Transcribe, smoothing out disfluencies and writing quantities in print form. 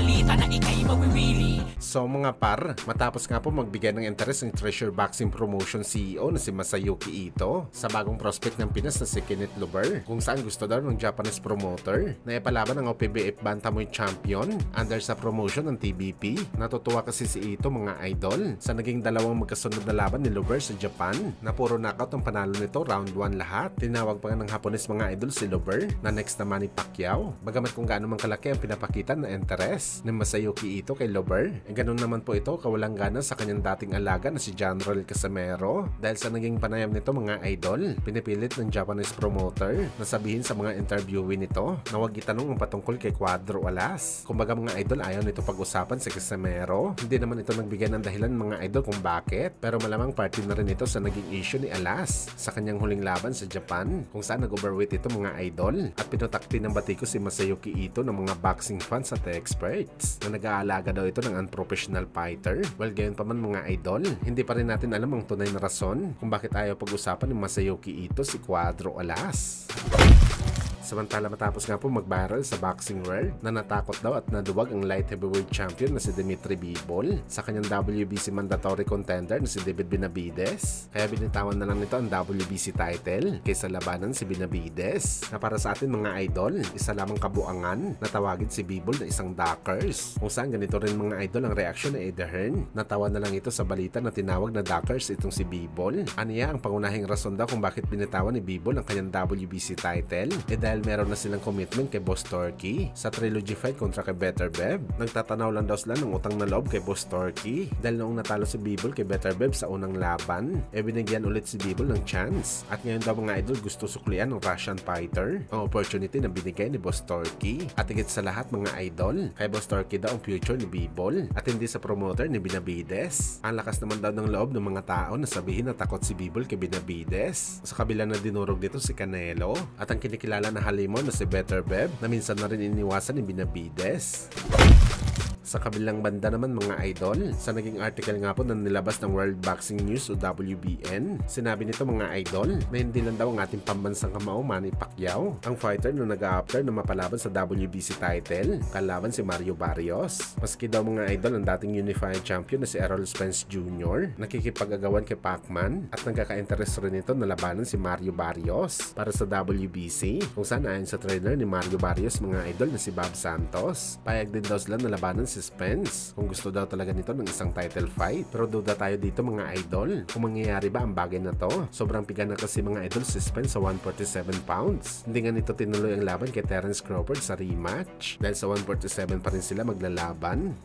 balita na ikay mawiwili. So mga par, matapos nga po magbigay ng interes ng Treasure Boxing Promotion CEO na si Masayuki Ito sa bagong prospect ng Pinas na si Kenneth Luber, kung saan gusto daw ng Japanese promoter na ipalaban ang OPBF Bantamweight Champion under sa promotion ng TBP. Natutuwa kasi si Ito mga idol sa naging dalawang magkasunod na laban ni Luber sa Japan na puro knockout ang panalo nito, round 1 lahat. Tinawag pa nga ng Hapones mga idol si Luber na next na Manny Pacquiao. Bagamat kung gaano man kalaki ang pinapakita na interes ni Masayuki Ito kay Luber, ganun naman po ito kawalang gana sa kanyang dating alaga na si General Casimero. Dahil sa naging panayam nito mga idol, pinipilit ng Japanese promoter na sabihin sa mga interviewee nito na huwag itanong ang patungkol kay Cuadro Alas. Kumbaga mga idol, ayaw nito pag-usapan si Casimero. Hindi naman ito nagbigay ng dahilan mga idol kung bakit, pero malamang party na rin ito sa naging issue ni Alas sa kanyang huling laban sa Japan, kung saan nag-overweight ito mga idol at pinutakti ng batiko si Masayuki Ito ng mga boxing fans at experts na nag-aalaga daw ito ng unprofessional fighter. Well, gayon pa man mga idol, hindi pa rin natin alam ang tunay na rason kung bakit ayaw pag-usapan ni Masayuki Ito si Cuadro Alas. Samantala matapos nga po mag-viral sa boxing world na natakot daw at naduwag ang light heavyweight champion na si Dimitri Bivol sa kanyang WBC mandatory contender na si David Benavides. Kaya binitawan na lang nito ang WBC title kaysa labanan si Benavides na para sa atin mga idol, isa lamang kabuangan na tawagin si Bivol na isang duckers. Kung saan ganito rin mga idol ang reaksyon ni Eddie Hearn. Natawa na lang ito sa balita na tinawag na duckers itong si Bivol. Aniya ang pangunahing rason daw kung bakit binitawan ni Bivol ang kanyang WBC title dahil meron na silang commitment kay Boss Torky sa trilogy fight kontra kay Better Bev. Nagtatanaw lang daw sila ng utang na loob kay Boss Torky dahil noong natalo si Bivol kay Better Bev sa unang laban, binigyan ulit si Bivol ng chance at ngayon daw mga idol gusto suklian ng Russian fighter ang opportunity na binigay ni Boss Torky. At higit sa lahat mga idol, kay Boss Torky daw ang future ni Bivol at hindi sa promoter ni Benavides. Ang lakas naman daw ng loob ng mga tao na sabihin na takot si Bivol kay Benavides sa kabila na dinurog dito si Canelo at ang kinikilala na halimon na si Better Bev na minsan na rin iniwasan ni Benavides. Sa kabilang banda naman mga idol, sa naging article nga po na nilabas ng World Boxing News o WBN, sinabi nito mga idol na hindi lang daw ang ating pambansang kamao Manny Pacquiao ang fighter na nag-a-after na mapalaban sa WBC title kalaban si Mario Barrios. Maski daw mga idol ang dating unified champion na si Errol Spence Jr. nakikipag-agawan kay Pacman at nagkaka-interest rin ito na labanan si Mario Barrios para sa WBC, kung saan ayon sa trainer ni Mario Barrios mga idol na si Bob Santos, payag din daw sila na labanan si Spence kung gusto daw talaga nito ng isang title fight. Pero duda tayo dito mga idol kung mangyayari ba ang bagay na to. Sobrang piga na kasi mga idol si Spence sa 147 pounds. Hindi nga nito tinuloy ang laban kay Terence Crawford sa rematch dahil sa 147 pa rin sila maglalaban.